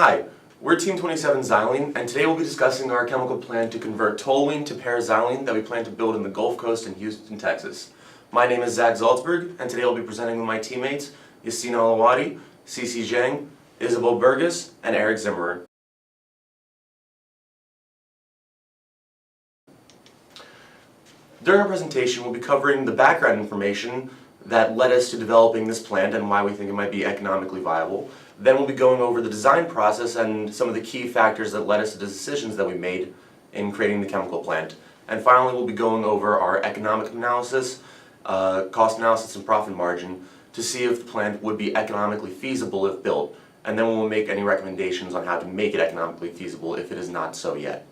Hi, we're Team 27 Zylene, and today we'll be discussing our chemical plan to convert toluene to para-xylene that we plan to build in the Gulf Coast in Houston, Texas. My name is Zach Zaltzberg, and today I'll be presenting with my teammates Yassine Alawadi, Cici Zhang, Isabel Burgess, and Eric Zimmerer. During our presentation, we'll be covering the background information that led us to developing this plant and why we think it might be economically viable. Then we'll be going over the design process and some of the key factors that led us to the decisions that we made in creating the chemical plant. And finally, we'll be going over our economic analysis, cost analysis, and profit margin to see if the plant would be economically feasible if built. And then we'll make any recommendations on how to make it economically feasible if it is not so yet.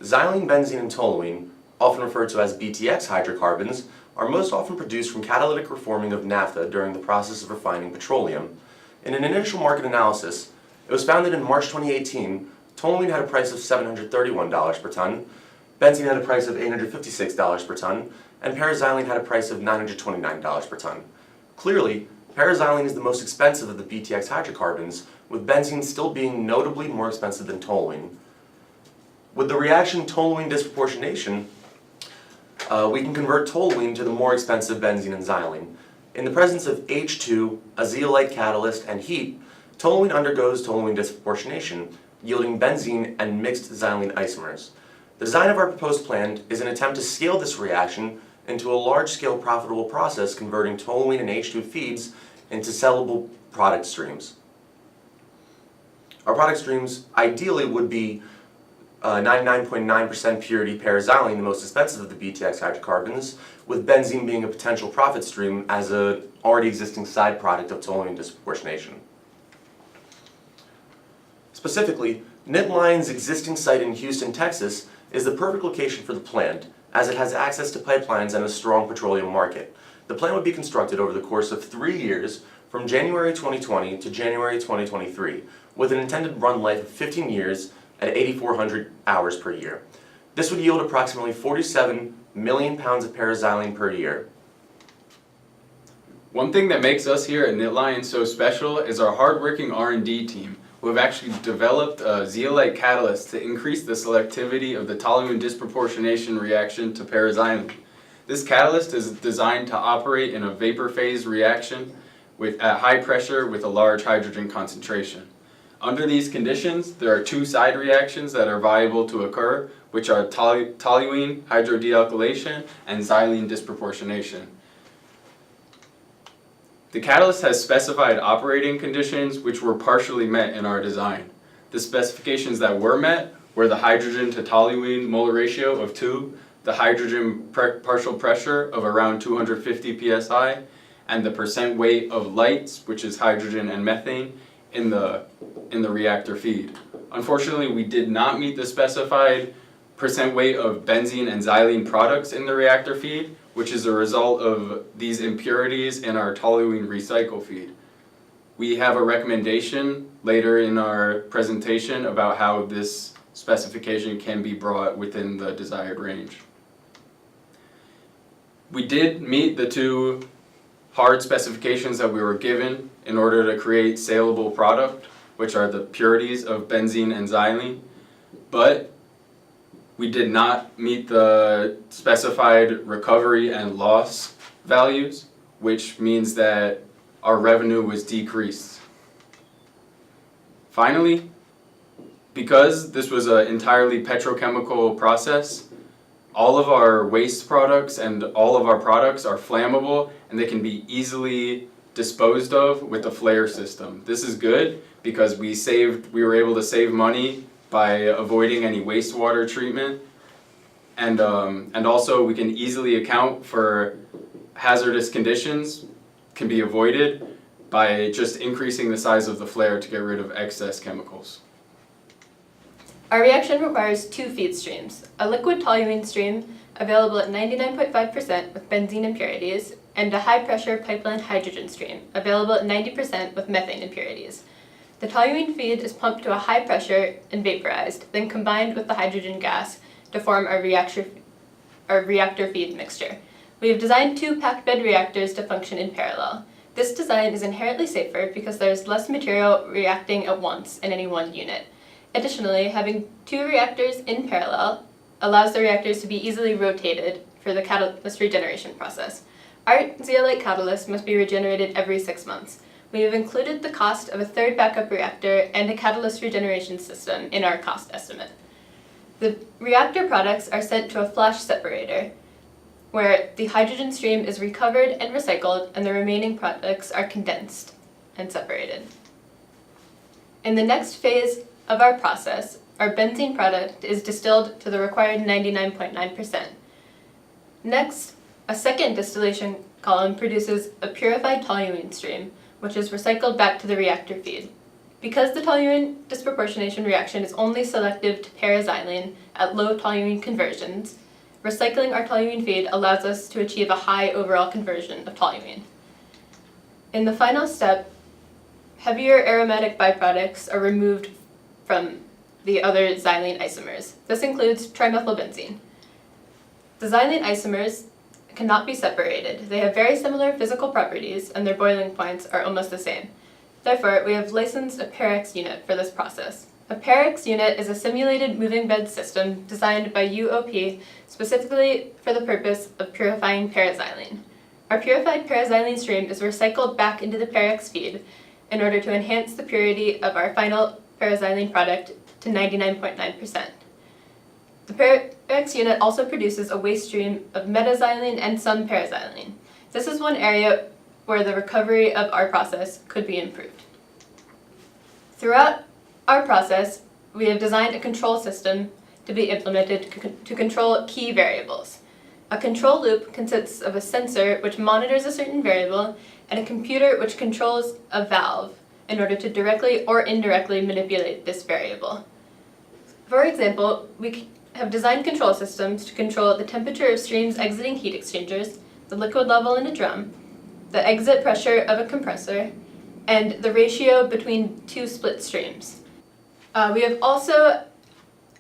Xylene, benzene, and toluene, often referred to as BTX hydrocarbons, are most often produced from catalytic reforming of naphtha during the process of refining petroleum. In an initial market analysis, it was found that in March 2018, toluene had a price of $731 per ton, benzene had a price of $856 per ton, and para-xylene had a price of $929 per ton. Clearly, para-xylene is the most expensive of the BTX hydrocarbons, with benzene still being notably more expensive than toluene. With the reaction toluene disproportionation, we can convert toluene to the more expensive benzene and xylene. In the presence of H2, a zeolite catalyst, and heat, toluene undergoes toluene disproportionation, yielding benzene and mixed xylene isomers. The design of our proposed plant is an attempt to scale this reaction into a large-scale profitable process converting toluene and H2 feeds into sellable product streams. Our product streams ideally would be 99.9% purity para-xylene, the most expensive of the BTX hydrocarbons, with benzene being a potential profit stream as an already existing side product of toluene disproportionation. Specifically, Knit-Line's existing site in Houston, Texas is the perfect location for the plant, as it has access to pipelines and a strong petroleum market. The plant would be constructed over the course of 3 years, from January 2020 to January 2023, with an intended run life of 15 years at 8,400 hours per year. This would yield approximately 47 million pounds of para-xylene per year. One thing that makes us here at Knit-Line so special is our hardworking R&D team, who have actually developed a zeolite catalyst to increase the selectivity of the toluene disproportionation reaction to para-xylene. This catalyst is designed to operate in a vapor phase reaction at high pressure with a large hydrogen concentration. Under these conditions, there are two side reactions that are viable to occur, which are toluene hydrodealkylation and xylene disproportionation. The catalyst has specified operating conditions which were partially met in our design. The specifications that were met were the hydrogen to toluene molar ratio of 2, the hydrogen partial pressure of around 250 psi, and the percent weight of lights, which is hydrogen and methane, in the reactor feed. Unfortunately, we did not meet the specified percent weight of benzene and xylene products in the reactor feed, which is a result of these impurities in our toluene recycle feed. We have a recommendation later in our presentation about how this specification can be brought within the desired range. We did meet the two hard specifications that we were given in order to create saleable product, which are the purities of benzene and xylene, but we did not meet the specified recovery and loss values, which means that our revenue was decreased. Finally, because this was an entirely petrochemical process, all of our waste products and all of our products are flammable and they can be easily disposed of with a flare system. This is good because we were able to save money by avoiding any wastewater treatment, and also we can easily account for hazardous conditions can be avoided by just increasing the size of the flare to get rid of excess chemicals. Our reaction requires two feed streams, a liquid toluene stream available at 99.5% with benzene impurities, and a high-pressure pipeline hydrogen stream available at 90% with methane impurities. The toluene feed is pumped to a high pressure and vaporized, then combined with the hydrogen gas to form our reactor feed mixture. We have designed two packed bed reactors to function in parallel. This design is inherently safer because there's less material reacting at once in any one unit. Additionally, having two reactors in parallel allows the reactors to be easily rotated for the catalyst regeneration process. Our zeolite catalyst must be regenerated every 6 months. We have included the cost of a third backup reactor and a catalyst regeneration system in our cost estimate. The reactor products are sent to a flash separator, where the hydrogen stream is recovered and recycled and the remaining products are condensed and separated. In the next phase of our process, our benzene product is distilled to the required 99.9%. Next, a second distillation column produces a purified toluene stream, which is recycled back to the reactor feed. Because the toluene disproportionation reaction is only selective to para-xylene at low toluene conversions, recycling our toluene feed allows us to achieve a high overall conversion of toluene. In the final step, heavier aromatic byproducts are removed from the other xylene isomers. This includes trimethylbenzene. The xylene isomers cannot be separated. They have very similar physical properties and their boiling points are almost the same. Therefore, we have licensed a para-x unit for this process. A para-x unit is a simulated moving bed system designed by UOP specifically for the purpose of purifying para-xylene. Our purified para-xylene stream is recycled back into the para-x feed in order to enhance the purity of our final para-xylene product to 99.9%. The para-x unit also produces a waste stream of metaxylene and some para-xylene. This is one area where the recovery of our process could be improved. Throughout our process, we have designed a control system to be implemented to control key variables. A control loop consists of a sensor which monitors a certain variable and a computer which controls a valve in order to directly or indirectly manipulate this variable. For example, we have designed control systems to control the temperature of streams exiting heat exchangers, the liquid level in a drum, the exit pressure of a compressor, and the ratio between two split streams. We have also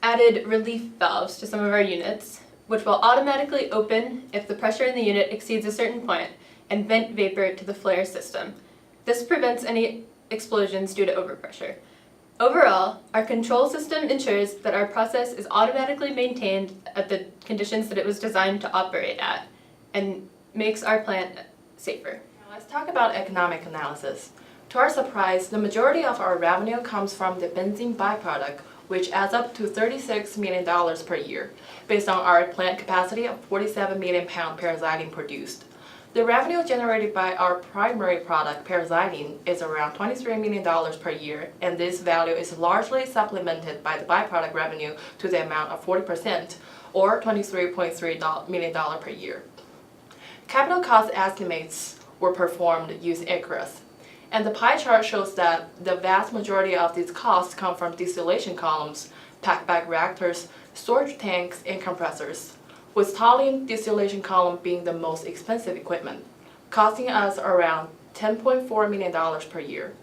added relief valves to some of our units, which will automatically open if the pressure in the unit exceeds a certain point and vent vapor to the flare system. This prevents any explosions due to overpressure. Overall, our control system ensures that our process is automatically maintained at the conditions that it was designed to operate at and makes our plant safer. Now let's talk about economic analysis. To our surprise, the majority of our revenue comes from the benzene byproduct, which adds up to $36 million per year, based on our plant capacity of 47 million pound para-xylene produced. The revenue generated by our primary product, para-xylene, is around $23 million per year, and this value is largely supplemented by the byproduct revenue to the amount of 40%, or $23.3 million per year. Capital cost estimates were performed using Icarus, and the pie chart shows that the vast majority of these costs come from distillation columns, packed-bag reactors, storage tanks, and compressors, with toluene distillation column being the most expensive equipment, costing us around $10.4 million per year.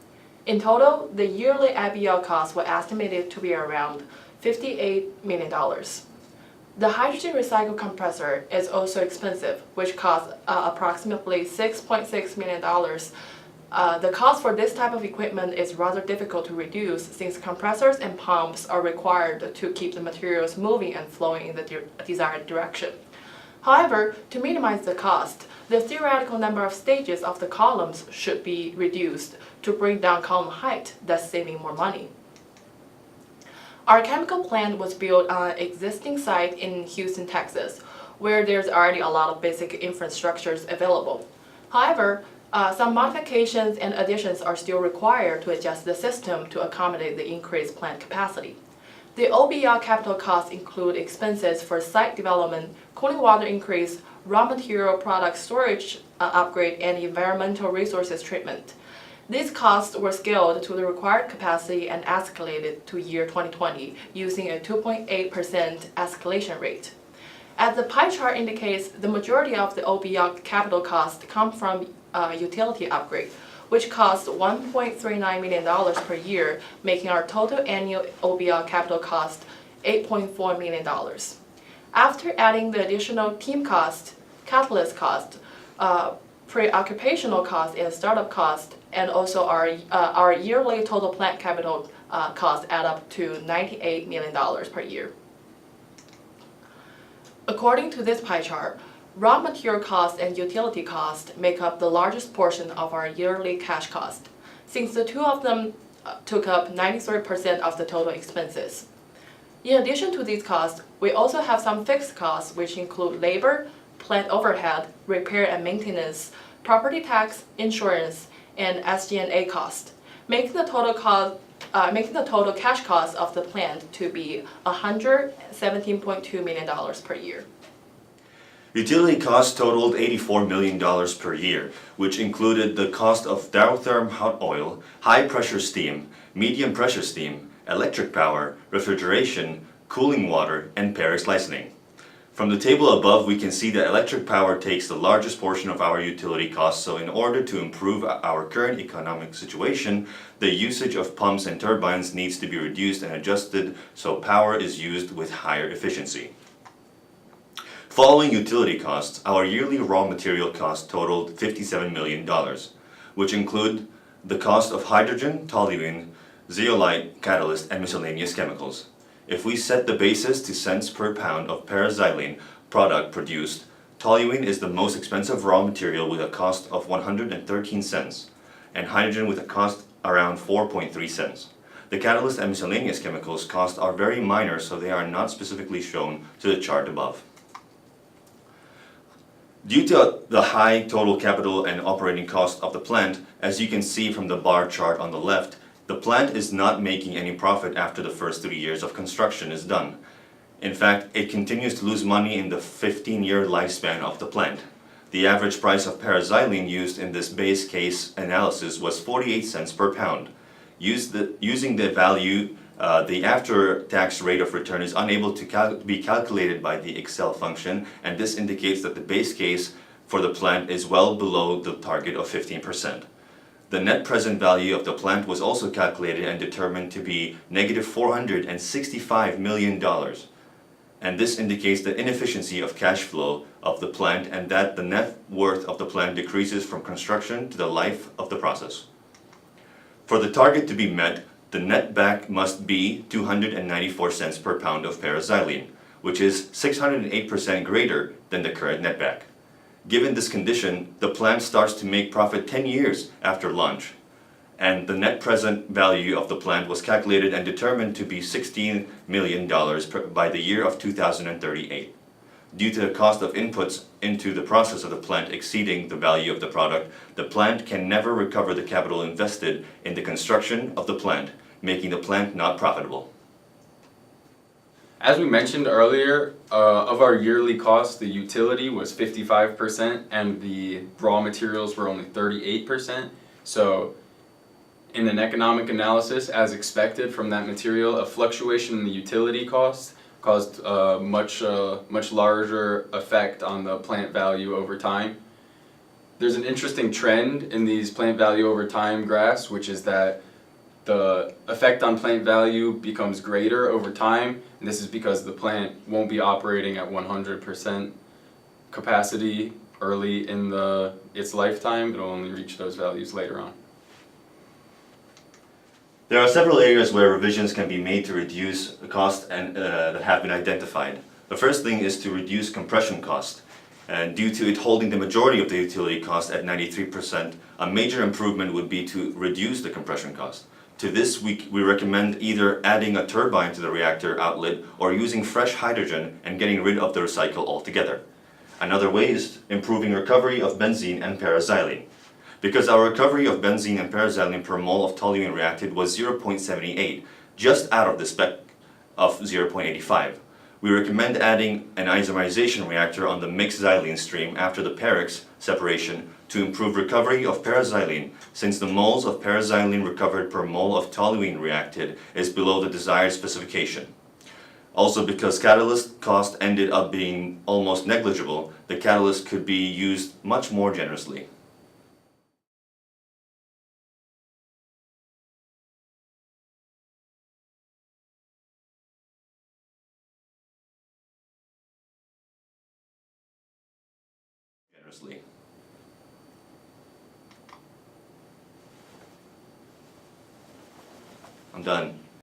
In total, the yearly IBL costs were estimated to be around $58 million. The hydrogen recycle compressor is also expensive, which costs approximately $6.6 million. The cost for this type of equipment is rather difficult to reduce since compressors and pumps are required to keep the materials moving and flowing in the desired direction. However, to minimize the cost, the theoretical number of stages of the columns should be reduced to bring down column height, thus saving more money. Our chemical plant was built on an existing site in Houston, Texas, where there's already a lot of basic infrastructures available. However, some modifications and additions are still required to adjust the system to accommodate the increased plant capacity. The OBR capital costs include expenses for site development, cooling water increase, raw material product storage upgrade, and environmental resources treatment. These costs were scaled to the required capacity and escalated to year 2020 using a 2.8% escalation rate. As the pie chart indicates, the majority of the OBR capital costs come from utility upgrade, which costs $1.39 million per year, making our total annual OBR capital cost $8.4 million. After adding the additional team cost, catalyst cost, pre-occupational cost and startup cost, and also our yearly total plant capital cost add up to $98 million per year. According to this pie chart, raw material cost and utility cost make up the largest portion of our yearly cash cost, since the two of them took up 93% of the total expenses. In addition to these costs, we also have some fixed costs which include labor, plant overhead, repair and maintenance, property tax, insurance, and SG&A cost, making the total cash cost of the plant to be $117.2 million per year. Utility costs totaled $84 million per year, which included the cost of diatherm hot oil, high-pressure steam, medium-pressure steam, electric power, refrigeration, cooling water, and para-xylene. From the table above, we can see that electric power takes the largest portion of our utility costs, so in order to improve our current economic situation, the usage of pumps and turbines needs to be reduced and adjusted so power is used with higher efficiency. Following utility costs, our yearly raw material cost totaled $57 million, which include the cost of hydrogen, toluene, zeolite, catalyst, and miscellaneous chemicals. If we set the basis to cents per pound of para-xylene product produced, toluene is the most expensive raw material with a cost of 113 cents, and hydrogen with a cost around 4.3 cents. The catalyst and miscellaneous chemicals costs are very minor, so they are not specifically shown to the chart above. Due to the high total capital and operating cost of the plant, as you can see from the bar chart on the left, the plant is not making any profit after the first 3 years of construction is done. In fact, it continues to lose money in the 15-year lifespan of the plant. The average price of para-xylene used in this base case analysis was 48 cents per pound. Using the value, the after-tax rate of return is unable to be calculated by the Excel function, and this indicates that the base case for the plant is well below the target of 15%. The net present value of the plant was also calculated and determined to be negative $465 million. And this indicates the inefficiency of cash flow of the plant and that the net worth of the plant decreases from construction to the life of the process. For the target to be met, the net back must be 294 cents per pound of para-xylene, which is 608% greater than the current net back. Given this condition, the plant starts to make profit 10 years after launch, and the net present value of the plant was calculated and determined to be $16 million by the year of 2038. Due to the cost of inputs into the process of the plant exceeding the value of the product, the plant can never recover the capital invested in the construction of the plant, making the plant not profitable. As we mentioned earlier, of our yearly cost, the utility was 55% and the raw materials were only 38%. So in an economic analysis, as expected from that material, a fluctuation in the utility cost caused a much larger effect on the plant value over time. There's an interesting trend in these plant value over time graphs, which is that the effect on plant value becomes greater over time, and this is because the plant won't be operating at 100% capacity early in its lifetime. It'll only reach those values later on. There are several areas where revisions can be made to reduce the cost and that have been identified. The first thing is to reduce compression cost. And due to it holding the majority of the utility cost at 93%, a major improvement would be to reduce the compression cost. To this, we recommend either adding a turbine to the reactor outlet or using fresh hydrogen and getting rid of the recycle altogether. Another way is improving recovery of benzene and para-xylene. Because our recovery of benzene and para-xylene per mole of toluene reacted was 0.78, just out of the spec of 0.85. We recommend adding an isomerization reactor on the mixed xylene stream after the para-x separation to improve recovery of para-xylene, since the moles of para-xylene recovered per mole of toluene reacted is below the desired specification. Also, because catalyst cost ended up being almost negligible, the catalyst could be used much more generously. I'm done.